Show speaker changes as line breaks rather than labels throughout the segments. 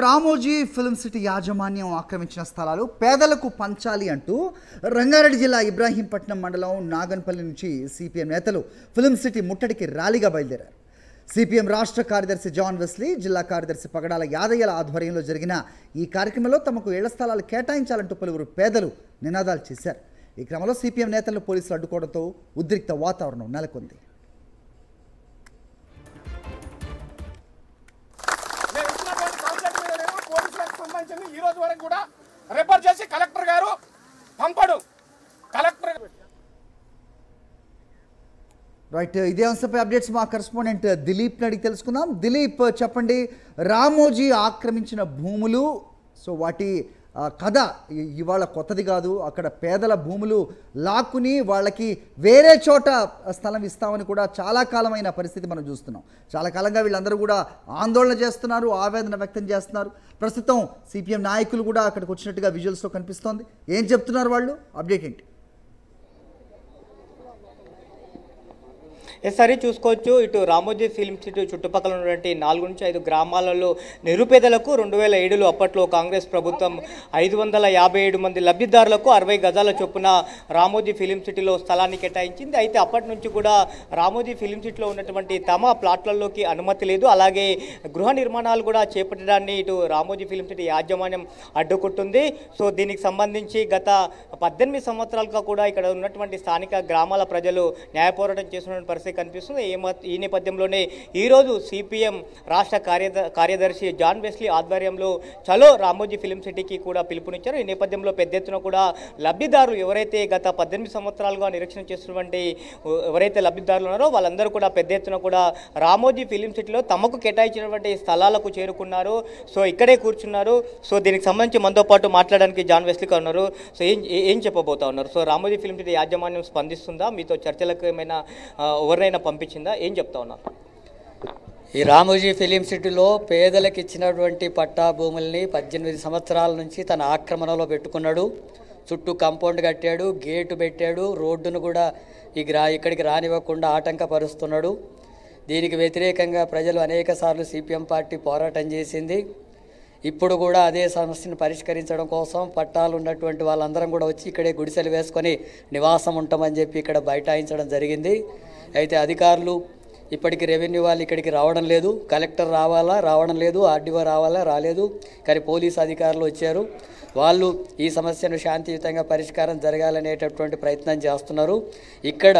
Ramoji film city యాజమాన్యం ఆక్రమించిన స్థలాలు పేదలకు పంచాలి అంటూ రంగారెడ్డి జిల్లా ఇబ్రాహీంపట్నం మండలం నాగన్పల్లి నుంచి సిపిఎం నేతలు ఫిల్మ్ సిటీ ముట్టడికి ర్యాలీగా బయలుదేరారు. సిపిఎం రాష్ట్ర కార్యదర్శి జాన్ వెస్లీ, జిల్లా కార్యదర్శి పగడాల యాదయ్యల ఆధ్వర్యంలో జరిగిన ఈ కార్యక్రమంలో తమకు ఇళ్ల స్థలాలు కేటాయించాలంటూ పలువురు పేదలు నినాదాలు చేశారు. ఈ క్రమంలో సిపిఎం నేతలను పోలీసులు అడ్డుకోవడంతో ఉద్రిక్త వాతావరణం నెలకొంది.
ఈ రోజు వరకు కూడా రిపోర్ట్ చేసి కలెక్టర్ గారు పంపడు. కలెక్టర్
రైట్, ఇదే అంశంపై అప్డేట్స్ మా కరెస్పాండెంట్ దిలీప్ అడిగి తెలుసుకుందాం. దిలీప్, చెప్పండి, రామోజీ ఆక్రమించిన భూములు, సో వాటి కథ ఇవాళ కొత్తది కాదు. అక్కడ పేదల భూములు లాక్కుని వాళ్ళకి వేరే చోట స్థలం ఇస్తామని కూడా చాలా కాలమైన పరిస్థితి మనం చూస్తున్నాం. చాలా కాలంగా వీళ్ళందరూ కూడా ఆందోళన చేస్తున్నారు, ఆవేదన వ్యక్తం చేస్తున్నారు. ప్రస్తుతం సిపిఎం నాయకులు కూడా అక్కడికి వచ్చినట్టుగా విజువల్స్లో కనిపిస్తోంది. ఏం చెప్తున్నారు వాళ్ళు? అప్డేట్ ఏంటి?
సరే చూసుకోవచ్చు. ఇటు రామోజీ ఫిల్మ్ సిటీ చుట్టుపక్కల ఉన్నటువంటి 4 నుంచి 5 గ్రామాలలో నిరుపేదలకు 2007లో అప్పట్లో కాంగ్రెస్ ప్రభుత్వం 557 మంది లబ్ధిదారులకు 60 గజాల చొప్పున రామోజీ ఫిల్మ్ సిటీలో స్థలాన్ని కేటాయించింది. అయితే అప్పటి నుంచి కూడా రామోజీ ఫిల్మ్ సిటీలో ఉన్నటువంటి తమ ప్లాట్లలోకి అనుమతి లేదు. అలాగే గృహ నిర్మాణాలు కూడా చేపట్టడాన్ని ఇటు రామోజీ ఫిల్మ్ సిటీ యాజమాన్యం అడ్డుకుంటుంది. సో దీనికి సంబంధించి గత 18 సంవత్సరాలుగా కూడా ఇక్కడ ఉన్నటువంటి స్థానిక గ్రామాల ప్రజలు న్యాయ పోరాటం చేస్తున్న పరిస్థితి కనిపిస్తుంది. ఈ నేపథ్యంలోనే ఈరోజు సిపిఎం రాష్ట్ర కార్యదర్శి జాన్ వెస్లీ ఆధ్వర్యంలో చలో రామోజీ ఫిల్మ్ సిటీకి కూడా పిలుపునిచ్చారు. ఈ నేపథ్యంలో పెద్ద ఎత్తున కూడా లబ్ధిదారులు ఎవరైతే గత 18 సంవత్సరాలుగా నిరీక్షణ చేస్తున్నటువంటి ఎవరైతే లబ్ధిదారులు ఉన్నారో వాళ్ళందరూ కూడా పెద్ద ఎత్తున కూడా రామోజీ ఫిల్మ్ సిటీలో తమకు కేటాయించినటువంటి స్థలాలకు చేరుకున్నారు. సో ఇక్కడే కూర్చున్నారు. సో దీనికి సంబంధించి మనతో పాటు మాట్లాడడానికి జాన్ వెస్లీ ఉన్నారు. సో ఏం చెప్పబోతా ఉన్నారు? సో రామోజీ ఫిల్మ్ సిటీ యాజమాన్యం స్పందిస్తుందా? మీతో చర్చలకు ఏమైనా ఎవరైనా పంపించిందా? ఏం చెప్తా ఉన్నారు?
ఈ రామోజీ ఫిలిం సిటీలో పేదలకు ఇచ్చినటువంటి పట్టా భూముల్ని 18 సంవత్సరాల నుంచి తన ఆక్రమణలో పెట్టుకున్నాడు. చుట్టూ కాంపౌండ్ కట్టాడు, గేటు పెట్టాడు, రోడ్డును కూడా ఇక్కడికి రానివ్వకుండా ఆటంకపరుస్తున్నాడు. దీనికి వ్యతిరేకంగా ప్రజలు అనేక సార్లు సిపిఎం పార్టీ పోరాటం చేసింది. ఇప్పుడు కూడా అదే సమస్యను పరిష్కరించడం కోసం పట్టాలు ఉన్నటువంటి వాళ్ళందరం కూడా వచ్చి ఇక్కడే గుడిసెలు వేసుకొని నివాసం ఉంటామని చెప్పి ఇక్కడ బైఠాయించడం జరిగింది. అయితే అధికారులు ఇప్పటికి రెవెన్యూ వాళ్ళు ఇక్కడికి రావడం లేదు. కలెక్టర్ రావడం లేదు, ఆర్డీఓ రాలేదు. కానీ పోలీసు అధికారులు వచ్చారు. వాళ్ళు ఈ సమస్యను శాంతియుతంగా పరిష్కారం జరగాలనేటటువంటి ప్రయత్నం చేస్తున్నారు. ఇక్కడ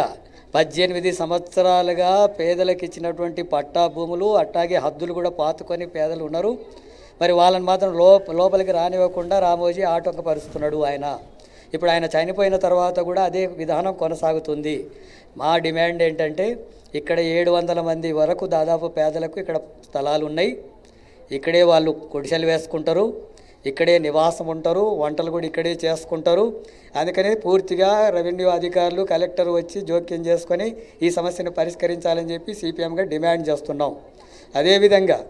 18 సంవత్సరాలుగా పేదలకు ఇచ్చినటువంటి పట్టా భూములు అట్లాగే హద్దులు కూడా పాతుకొని పేదలు ఉన్నారు. మరి వాళ్ళని మాత్రం లోపలికి రానివ్వకుండా రామోజీ ఆటంకపరుస్తున్నాడు ఆయన. ఇప్పుడు ఆయన చనిపోయిన తర్వాత కూడా అదే విధానం కొనసాగుతుంది. మా డిమాండ్ ఏంటంటే ఇక్కడ 700 మంది వరకు దాదాపు పేదలకు ఇక్కడ స్థలాలు ఉన్నాయి. ఇక్కడే వాళ్ళు గుడిసెలు వేసుకుంటారు, ఇక్కడే నివాసం ఉంటారు, వంటలు కూడా ఇక్కడే చేసుకుంటారు. అందుకని పూర్తిగా రెవెన్యూ అధికారులు, కలెక్టర్ వచ్చి జోక్యం చేసుకొని ఈ సమస్యను పరిష్కరించాలని చెప్పి సిపిఎంగా డిమాండ్ చేస్తున్నాం. అదేవిధంగా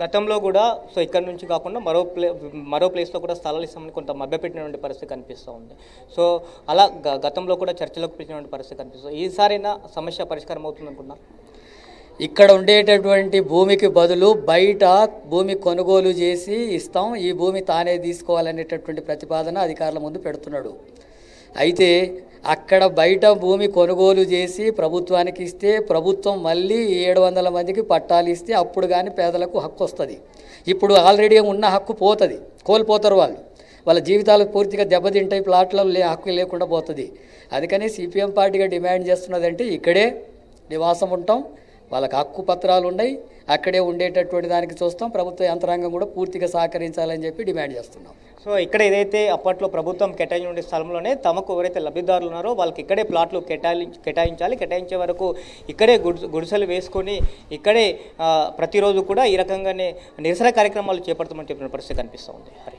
గతంలో కూడా సో ఇక్కడ నుంచి కాకుండా మరో ప్లేస్లో కూడా స్థలాలు ఇస్తామని కొంత మభ్యపెట్టినటువంటి పరిస్థితి కనిపిస్తూ ఉంది. సో అలా గతంలో కూడా చర్చలకు పిలిచినటువంటి పరిస్థితి కనిపిస్తుంది. ఈసారైనా సమస్య పరిష్కారం అవుతుంది అనుకున్నా?
ఇక్కడ ఉండేటటువంటి భూమికి బదులు బయట భూమి కొనుగోలు చేసి ఇస్తాం, ఈ భూమి తానే తీసుకోవాలనేటటువంటి ప్రతిపాదన అధికారుల ముందు పెడుతున్నాడు. అయితే అక్కడ బయట భూమి కొనుగోలు చేసి ప్రభుత్వానికి ఇస్తే ప్రభుత్వం మళ్ళీ 700 మందికి పట్టాలు ఇస్తే అప్పుడు కానీ పేదలకు హక్కు వస్తుంది. ఇప్పుడు ఆల్రెడీ ఉన్న హక్కు పోతుంది, కోల్పోతారు వాళ్ళ జీవితాలు పూర్తిగా దెబ్బతింటాయి, ప్లాట్లలో హక్కు లేకుండా పోతుంది. అందుకని సిపిఎం పార్టీగా డిమాండ్ చేస్తున్నదంటే ఇక్కడే నివాసం ఉంటాం, వాళ్ళకి హక్కు పత్రాలు ఉన్నాయి, అక్కడే ఉండేటటువంటి దానికి చూస్తాం. ప్రభుత్వ యంత్రాంగం కూడా పూర్తిగా సహకరించాలని చెప్పి డిమాండ్ చేస్తున్నాం.
సో ఇక్కడ ఏదైతే అప్పట్లో ప్రభుత్వం కేటాయించిన స్థలంలోనే తమకు ఎవరైతే లబ్ధిదారులు ఉన్నారో వాళ్ళకి ఇక్కడే ప్లాట్లు కేటాయించాలి. కేటాయించే వరకు ఇక్కడే గుడిసెలు వేసుకొని ఇక్కడే ప్రతిరోజు కూడా ఈ రకంగానే నిరసన కార్యక్రమాలు చేపడతామని చెప్పిన పరిస్థితి కనిపిస్తూ ఉంది.